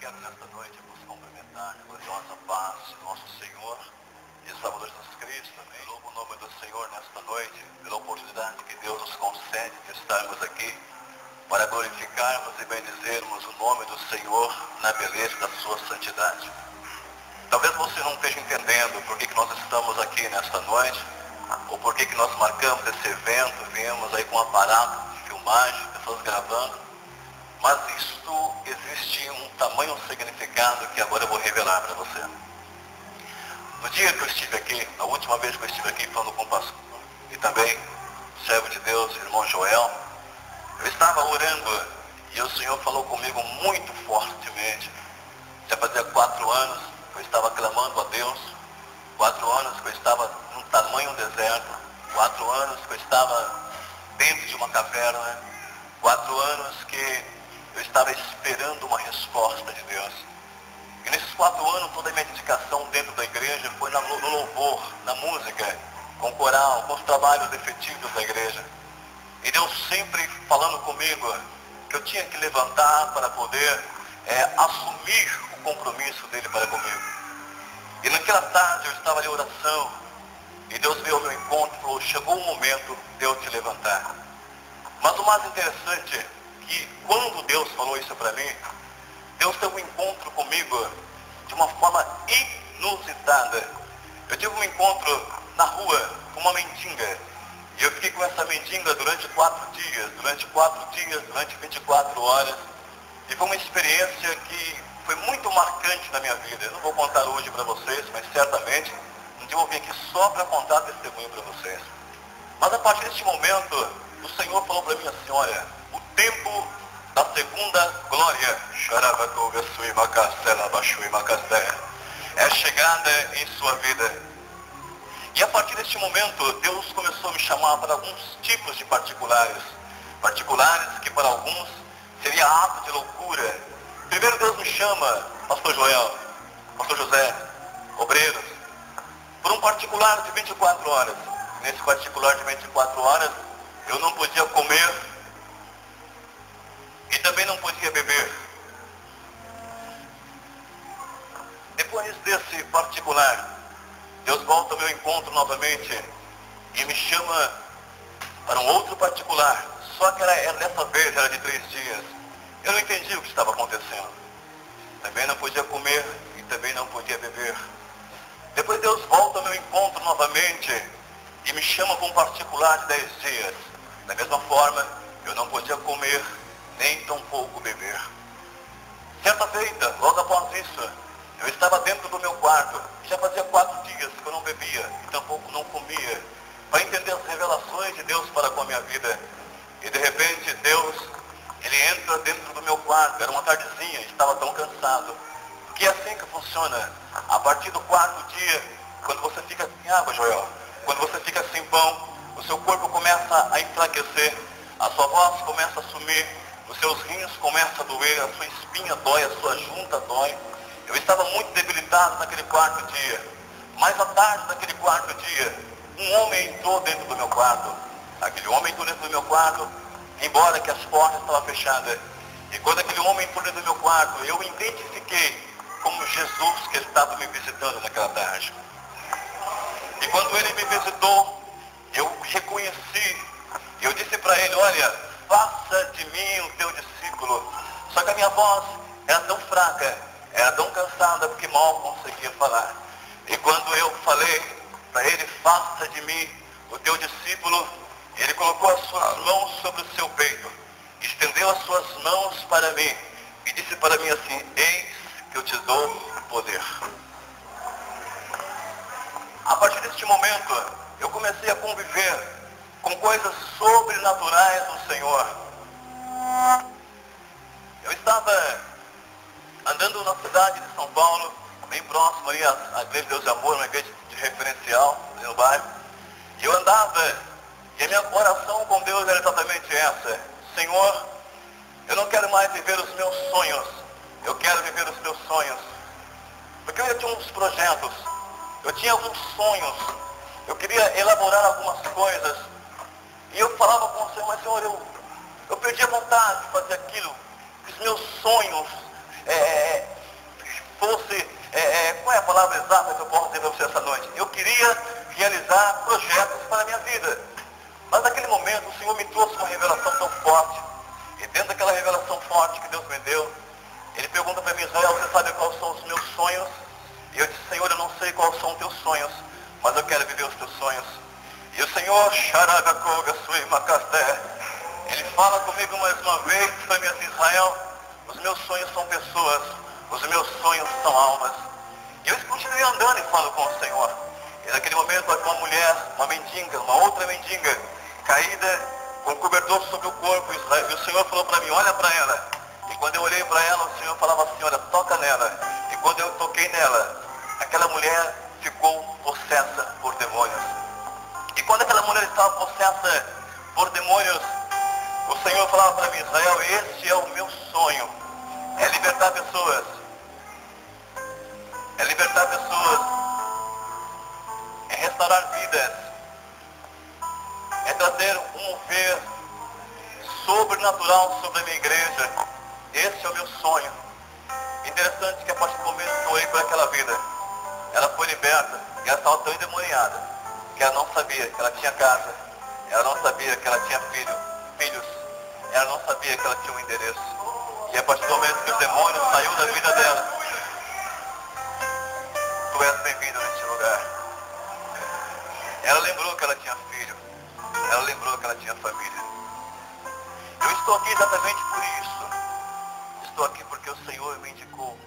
quero nesta noite vos cumprimentar na gloriosa paz de nosso Senhor e Salvador Jesus Cristo. Amém. Louvo o nome do Senhor nesta noite, pela oportunidade que Deus nos concede de estarmos aqui para glorificarmos e bendizermos o nome do Senhor na beleza da sua santidade. Talvez você não esteja entendendo por que nós estamos aqui nesta noite, ou por que nós marcamos esse evento, viemos aí com um aparato de filmagem, pessoas gravando. Mas isto existe um tamanho significado que agora eu vou revelar para você. No dia que eu estive aqui, a última vez que eu estive aqui falando com o pastor, e também o servo de Deus, o irmão Joel, eu estava orando e o Senhor falou comigo muito fortemente. Já fazia 4 anos que eu estava clamando a Deus, 4 anos que eu estava num tamanho deserto, 4 anos que eu estava dentro de uma caverna, 4 anos que eu estava esperando uma resposta de Deus. E nesses 4 anos, toda a minha dedicação dentro da igreja foi no louvor, na música, com o coral, com os trabalhos efetivos da igreja. E Deus sempre falando comigo que eu tinha que levantar para poder assumir o compromisso dele para comigo. E naquela tarde eu estava ali em oração, e Deus veio ao meu encontro e falou, chegou o momento de eu te levantar. Mas o mais interessante que quando Deus falou isso para mim, Deus teve um encontro comigo de uma forma inusitada. Eu tive um encontro na rua com uma mendiga. E eu fiquei com essa mendiga durante 4 dias, durante 24 horas. E foi uma experiência que foi muito marcante na minha vida. Eu não vou contar hoje para vocês, mas certamente um dia eu vou vir aqui só para contar testemunho para vocês. Mas a partir deste momento, o Senhor falou para mim assim, olha, o tempo da segunda glória é chegada em sua vida. E a partir deste momento, Deus começou a me chamar para alguns tipos de particulares que para alguns seria ato de loucura. Primeiro Deus me chama, pastor Joel, pastor José, obreiros, por um particular de 24 horas. Nesse particular de 24 horas, eu não podia comer e também não podia beber. Depois desse particular, Deus volta ao meu encontro novamente e me chama para um outro particular. Só que dessa vez era de 3 dias. Eu não entendi o que estava acontecendo. Também não podia comer e também não podia beber. Depois Deus volta ao meu encontro novamente e me chama para um particular de 10 dias. Da mesma forma, eu não podia comer, nem tampouco beber. Certa feita, logo após isso, eu estava dentro do meu quarto. Já fazia 4 dias que eu não bebia e tampouco não comia, para entender as revelações de Deus para com a minha vida. E de repente, Deus, Ele entra dentro do meu quarto. Era uma tardezinha, estava tão cansado. Porque é assim que funciona. A partir do 4º dia, quando você fica sem água, Joel, quando você fica sem pão, o seu corpo começa a enfraquecer, a sua voz começa a sumir, os seus rins começam a doer, a sua espinha dói, a sua junta dói. Eu estava muito debilitado naquele 4º dia. Mais à tarde daquele 4º dia, um homem entrou dentro do meu quarto. Aquele homem entrou dentro do meu quarto, embora que as portas estavam fechadas. E quando aquele homem entrou dentro do meu quarto, eu identifiquei como Jesus que estava me visitando naquela tarde. E quando ele me visitou, eu reconheci, eu disse para ele, olha, faça de mim o teu discípulo. Só que a minha voz era tão fraca, era tão cansada, porque mal conseguia falar. E quando eu falei para ele, faça de mim o teu discípulo, ele colocou as suas mãos sobre o seu peito, estendeu as suas mãos para mim e disse para mim assim, eis que eu te dou poder. A partir deste momento, eu comecei a conviver com coisas sobrenaturais do Senhor. Eu estava andando na cidade de São Paulo, bem próximo ali à Igreja de Deus de Amor, uma igreja de referencial ali no bairro. E eu andava, e a minha oração com Deus era exatamente essa. Senhor, eu não quero mais viver os meus sonhos, eu quero viver os meus sonhos. Porque eu tinha uns projetos, eu tinha alguns sonhos, eu queria elaborar algumas coisas. E eu falava com o Senhor, mas Senhor, eu perdi a vontade de fazer aquilo. Os meus sonhos fosse, qual é a palavra exata que eu posso dizer para você essa noite? Eu queria realizar projetos para a minha vida. Mas naquele momento o Senhor me trouxe uma revelação tão forte. E dentro daquela revelação forte que Deus me deu, Ele pergunta para mim: Israel, você sabe quais são os meus sonhos? E eu disse: Senhor, eu não sei quais são os teus sonhos, mas eu quero viver os teus sonhos. E o Senhor, Ele fala comigo mais uma vez, para mim assim: Israel, os meus sonhos são pessoas, os meus sonhos são almas. E eu continuei andando e falo com o Senhor. E naquele momento, uma mulher, uma mendiga, uma outra mendiga, caída, com cobertor sobre o corpo, e o Senhor falou para mim: olha para ela. E quando eu olhei para ela, o Senhor falava assim: olha, toca nela. E quando eu toquei nela, aquela mulher ficou possessa por demônios. E quando aquela mulher estava possessa por demônios, o Senhor falava para mim: Israel, este é o meu sonho, é libertar pessoas. É libertar pessoas, é restaurar vidas, é trazer um mover sobrenatural sobre a minha igreja. Esse é o meu sonho. Interessante que a partir do momento que eu olhei para aquela vida, ela foi liberta e ela estava tão endemoniada que ela não sabia que ela tinha casa, ela não sabia que ela tinha filhos, ela não sabia que ela tinha um endereço. E a partir do momento que o demônio saiu da vida dela, tu és bem-vindo neste lugar. Ela lembrou que ela tinha filho, ela lembrou que ela tinha família. Eu estou aqui exatamente por isso. Estou aqui porque o Senhor me indicou